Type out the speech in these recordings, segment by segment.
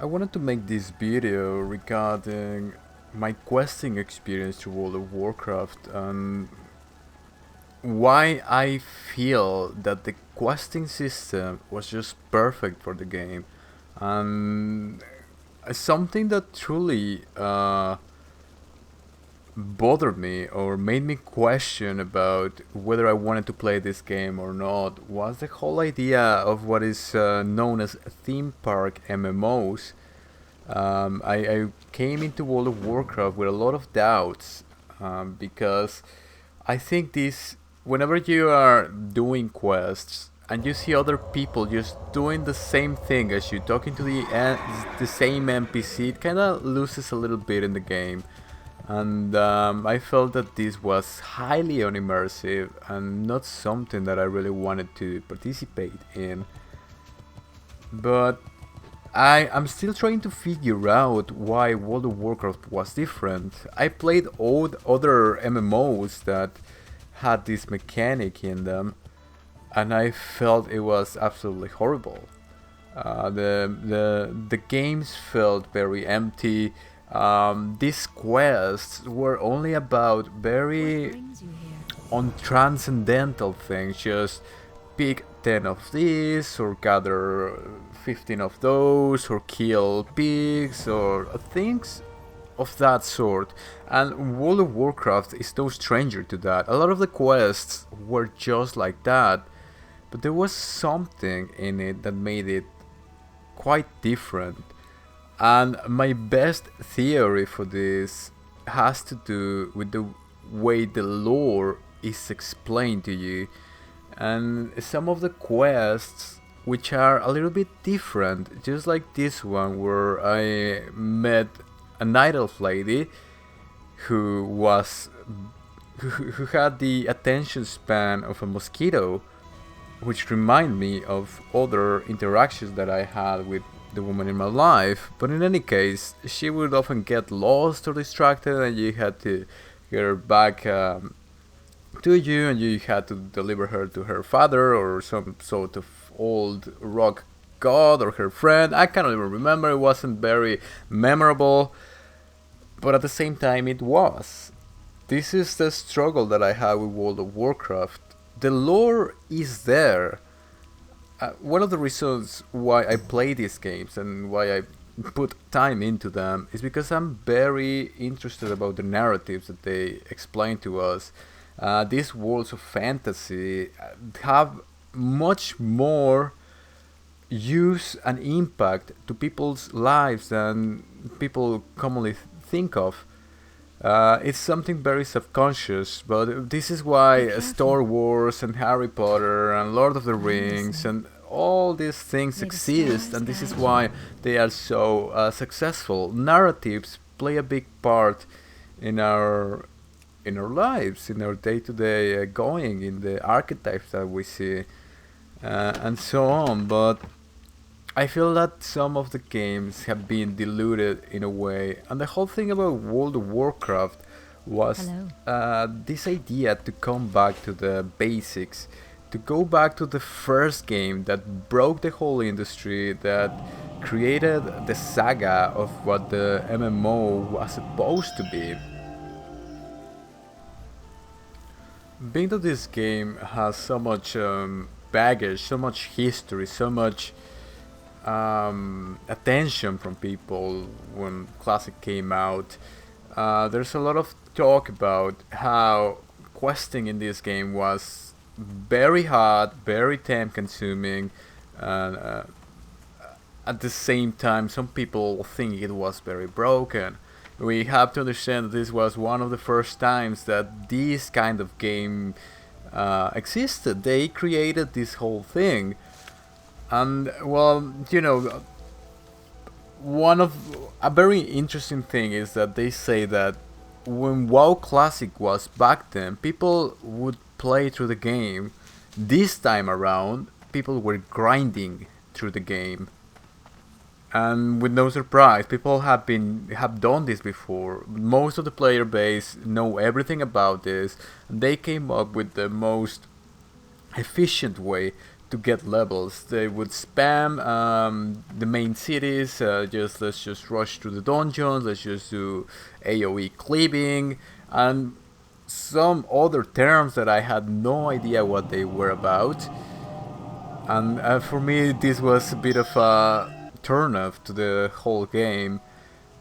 I wanted to make this video regarding my questing experience to World of Warcraft and why I feel that the questing system was just perfect for the game. And something that truly bothered me or made me question about whether I wanted to play this game or not was the whole idea of what is known as theme park MMOs. I came into World of Warcraft with a lot of doubts because I think this, whenever you are doing quests and you see other people just doing the same thing as you, talking to the same NPC, it kind of loses a little bit in the game. And I felt that this was highly unimmersive and not something that I really wanted to participate in. But I'm still trying to figure out why World of Warcraft was different. I played old other MMOs that had this mechanic in them, and I felt it was absolutely horrible. The games felt very empty. These quests were only about very transcendental things, just pick 10 of these, or gather 15 of those, or kill pigs, or things of that sort. And World of Warcraft is no stranger to that. A lot of the quests were just like that, but there was something in it that made it quite different. And my best theory for this has to do with the way the lore is explained to you, and some of the quests which are a little bit different, just like this one where I met a night elf lady who was who had the attention span of a mosquito, which remind me of other interactions that I had with the woman in my life. But in any case, she would often get lost or distracted, and you had to get her back to you, and you had to deliver her to her father or some sort of old rock god or her friend. I cannot even remember. It wasn't very memorable, but at the same time, it was. This is the struggle that I have with World of Warcraft. The lore is there. One of the reasons why I play these games and why I put time into them is because I'm very interested about the narratives that they explain to us. These worlds of fantasy have much more use and impact to people's lives than people commonly think of. It's something very subconscious, but this is why Star Wars and Harry Potter and Lord of the Rings and all these things exist, and this is why they are so successful. Narratives play a big part in our lives, in our day-to-day going, in the archetypes that we see, and so on. But I feel that some of the games have been diluted in a way, and the whole thing about World of Warcraft was this idea to come back to the basics, to go back to the first game that broke the whole industry, that created the saga of what the MMO was supposed to be. Being that this game has so much baggage, so much history, so much attention from people when Classic came out. There's a lot of talk about how questing in this game was very hard, very time consuming, and at the same time, some people think it was very broken. We have to understand that this was one of the first times that this kind of game existed. They created this whole thing. And well, one of a very interesting thing is that they say that when WoW Classic was back then, people would play through the game. This time around, people were grinding through the game, and with no surprise, people have done this before. Most of the player base know everything about this, and they came up with the most efficient way to get levels. They would spam the main cities, let's just rush through the dungeons, let's just do AoE cleaving, and some other terms that I had no idea what they were about. And for me, this was a bit of a turn off to the whole game.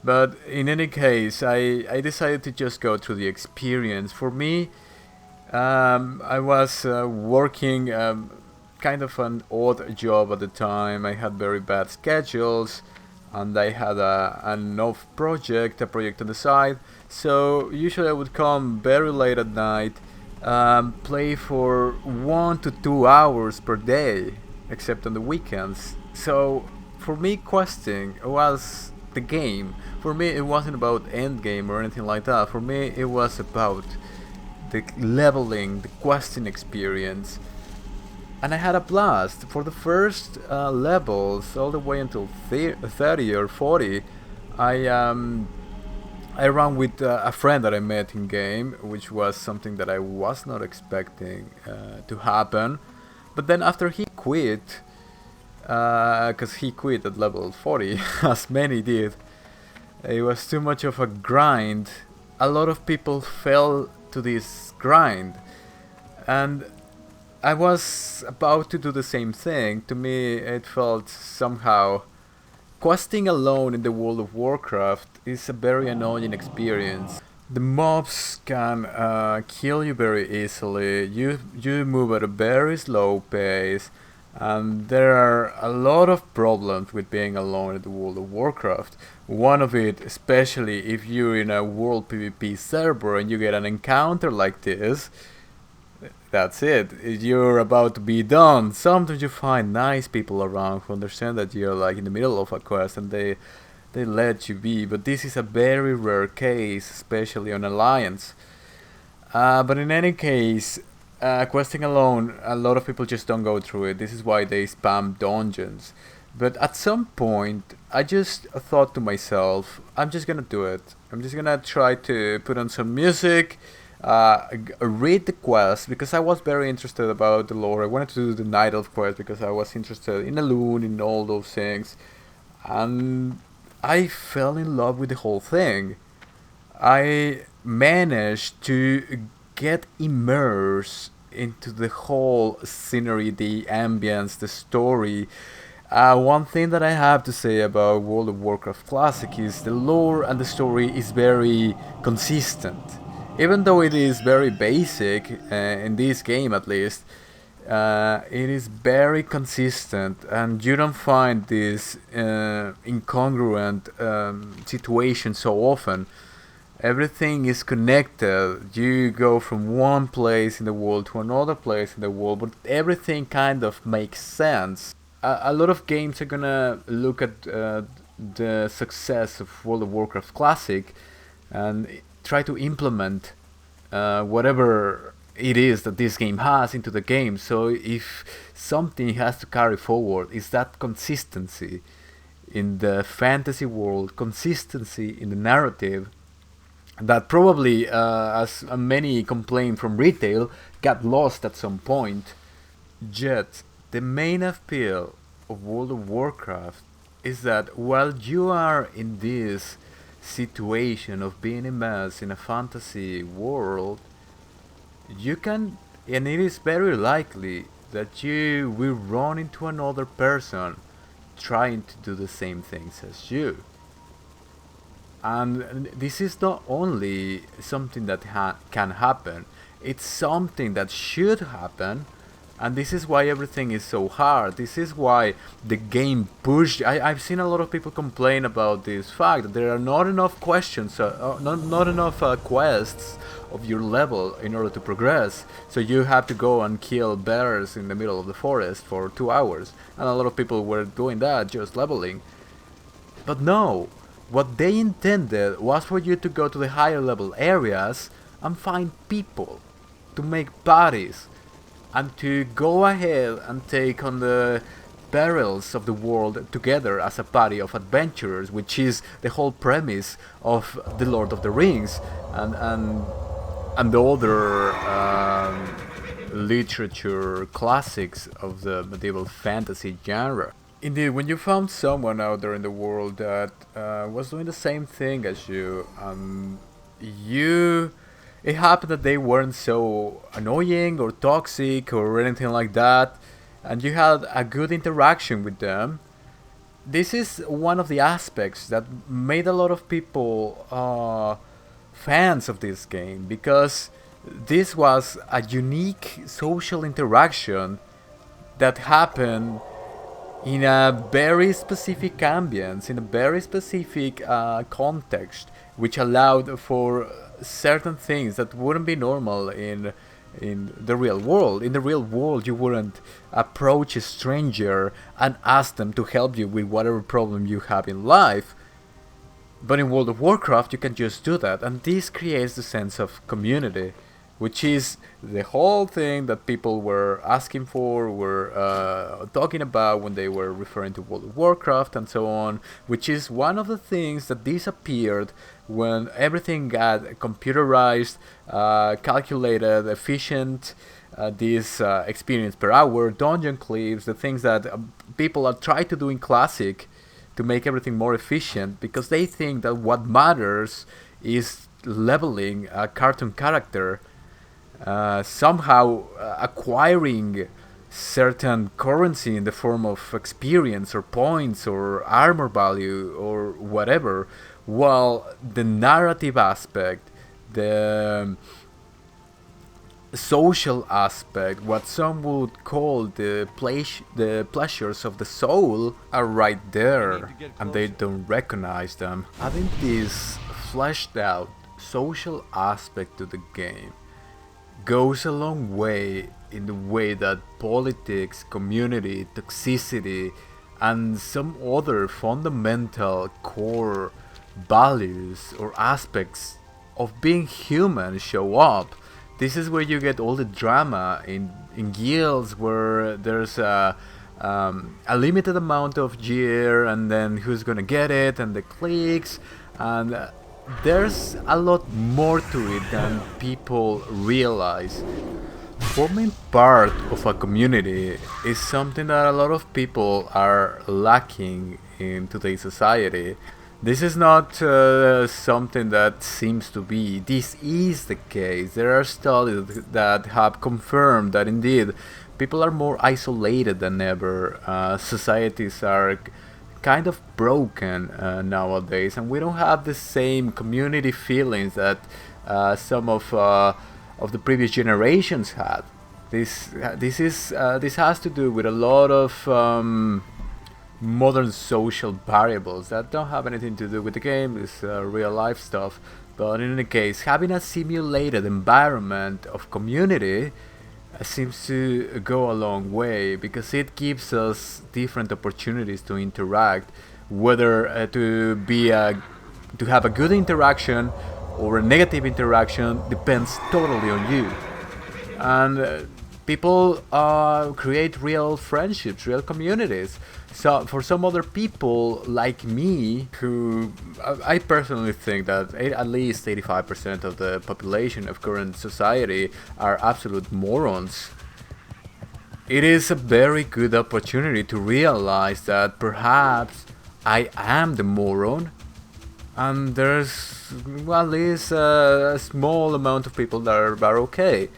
But in any case, I decided to just go through the experience. For me, I was working kind of an odd job at the time. I had very bad schedules, and I had an off project, a project on the side. So usually I would come very late at night, play for 1 to 2 hours per day, except on the weekends. So for me, questing was the game. For me, it wasn't about end game or anything like that. For me, it was about the leveling, the questing experience. And I had a blast. For the first levels, all the way until 30 or 40, I ran with a friend that I met in game, which was something that I was not expecting to happen. But then after he quit, because he quit at level 40, as many did, it was too much of a grind. A lot of people fell to this grind, and I was about to do the same thing. To me, it felt somehow questing alone in the World of Warcraft is a very annoying experience. The mobs can kill you very easily. You move at a very slow pace, and there are a lot of problems with being alone in the World of Warcraft. One of it, especially if you're in a World PvP server and you get an encounter like this, that's it. You're about to be done. Sometimes you find nice people around who understand that you're like in the middle of a quest and they let you be. But this is a very rare case, especially on Alliance. But in any case, questing alone, a lot of people just don't go through it. This is why they spam dungeons. But at some point, I just thought to myself, I'm just gonna do it. I'm just gonna try to put on some music, read the quest, because I was very interested about the lore. I wanted to do the Night Elf quest because I was interested in Elune, in all those things. And I fell in love with the whole thing. I managed to get immersed into the whole scenery, the ambience, the story. One thing that I have to say about World of Warcraft Classic is the lore and the story is very consistent. Even though it is very basic, in this game at least, it is very consistent, and you don't find this incongruent situation so often. Everything is connected. You go from one place in the world to another place in the world, but everything kind of makes sense. A lot of games are gonna look at the success of World of Warcraft Classic and try to implement whatever it is that this game has into the game. So if something has to carry forward, is that consistency in the fantasy world, consistency in the narrative, that probably, as many complain from retail, got lost at some point. Yet, the main appeal of World of Warcraft is that while you are in this situation of being immersed in a fantasy world, you can, and it is very likely that you will run into another person trying to do the same things as you. And this is not only something that can happen, it's something that should happen. And this is why everything is so hard. This is why the game pushed. I've seen a lot of people complain about this fact that there are not enough questions, not enough quests of your level in order to progress. So you have to go and kill bears in the middle of the forest for 2 hours. And a lot of people were doing that, just leveling. But no, what they intended was for you to go to the higher level areas and find people, to make parties, and to go ahead and take on the perils of the world together as a party of adventurers, which is the whole premise of the Lord of the Rings and the other literature classics of the medieval fantasy genre. Indeed, when you found someone out there in the world that was doing the same thing as you, you, it happened that they weren't so annoying or toxic or anything like that, and you had a good interaction with them. This is one of the aspects that made a lot of people fans of this game, because this was a unique social interaction that happened in a very specific ambience, in a very specific context, which allowed for certain things that wouldn't be normal in the real world. In the real world, you wouldn't approach a stranger and ask them to help you with whatever problem you have in life. But in World of Warcraft, you can just do that, and this creates the sense of community, which is the whole thing that people were asking for, were talking about when they were referring to World of Warcraft and so on, which is one of the things that disappeared when everything got computerized, calculated, efficient, this experience per hour, dungeon clips, the things that people are trying to do in Classic to make everything more efficient, because they think that what matters is leveling a cartoon character, somehow acquiring certain currency in the form of experience or points or armor value or whatever, while the narrative aspect, the social aspect, what some would call the pleasures of the soul, are right there, and they don't recognize them. Having this fleshed out social aspect to the game goes a long way in the way that politics, community, toxicity, and some other fundamental core values or aspects of being human show up. This is where you get all the drama in guilds, where there's a limited amount of gear, and then who's gonna get it, and the cliques, and there's a lot more to it than people realize. Forming part of a community is something that a lot of people are lacking in today's society. This is not something that seems to be. This is the case. There are studies that have confirmed that indeed people are more isolated than ever. Societies are kind of broken nowadays, and we don't have the same community feelings that some of the previous generations had. This has to do with a lot of modern social variables that don't have anything to do with the game. It's real life stuff. But in any case, having a simulated environment of community seems to go a long way, because it gives us different opportunities to interact, whether to have a good interaction or a negative interaction depends totally on you. And people create real friendships, real communities. So for some other people like me, who I personally think that at least 85% of the population of current society are absolute morons, it is a very good opportunity to realize that perhaps I am the moron, and there's at least a small amount of people that are okay.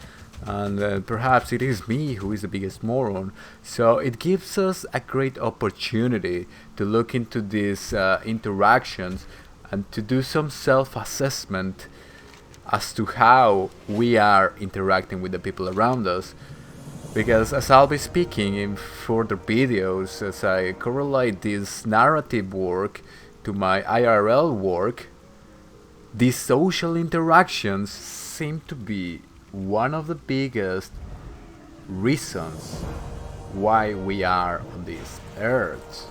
And perhaps it is me who is the biggest moron. So it gives us a great opportunity to look into these interactions and to do some self-assessment as to how we are interacting with the people around us. Because as I'll be speaking in further videos, as I correlate this narrative work to my IRL work, these social interactions seem to be one of the biggest reasons why we are on this earth.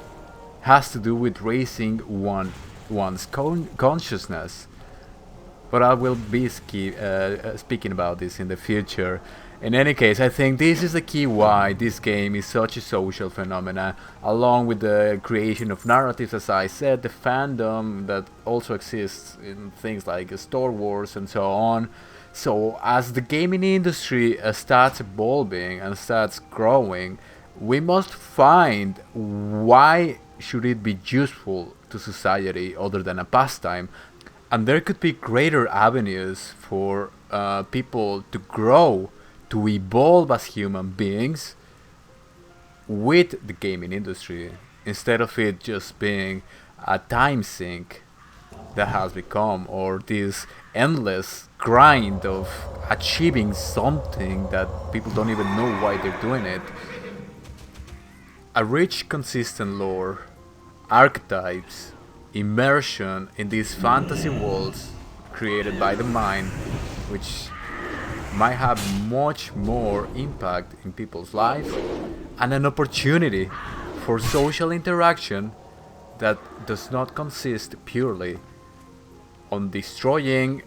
Has to do with raising one's consciousness. But I will be speaking about this in the future. In any case, I think this is the key why this game is such a social phenomenon, along with the creation of narratives, as I said, the fandom that also exists in things like Star Wars and so on. So as the gaming industry starts evolving and starts growing, we must find why should it be useful to society other than a pastime. And there could be greater avenues for people to grow, to evolve as human beings with the gaming industry, instead of it just being a time sink that has become, or this endless grind of achieving something that people don't even know why they're doing it. A rich, consistent lore, archetypes, immersion in these fantasy worlds created by the mind, which might have much more impact in people's life, and an opportunity for social interaction that does not consist purely on destroying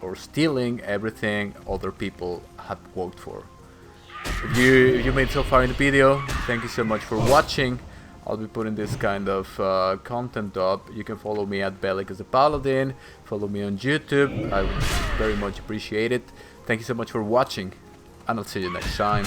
or stealing everything other people have worked for. If you made so far in the video, thank you so much for watching. I'll be putting this kind of content up. You can follow me at Bellic as a Paladin. Follow me on YouTube. I would very much appreciate it. Thank you so much for watching, and I'll see you next time.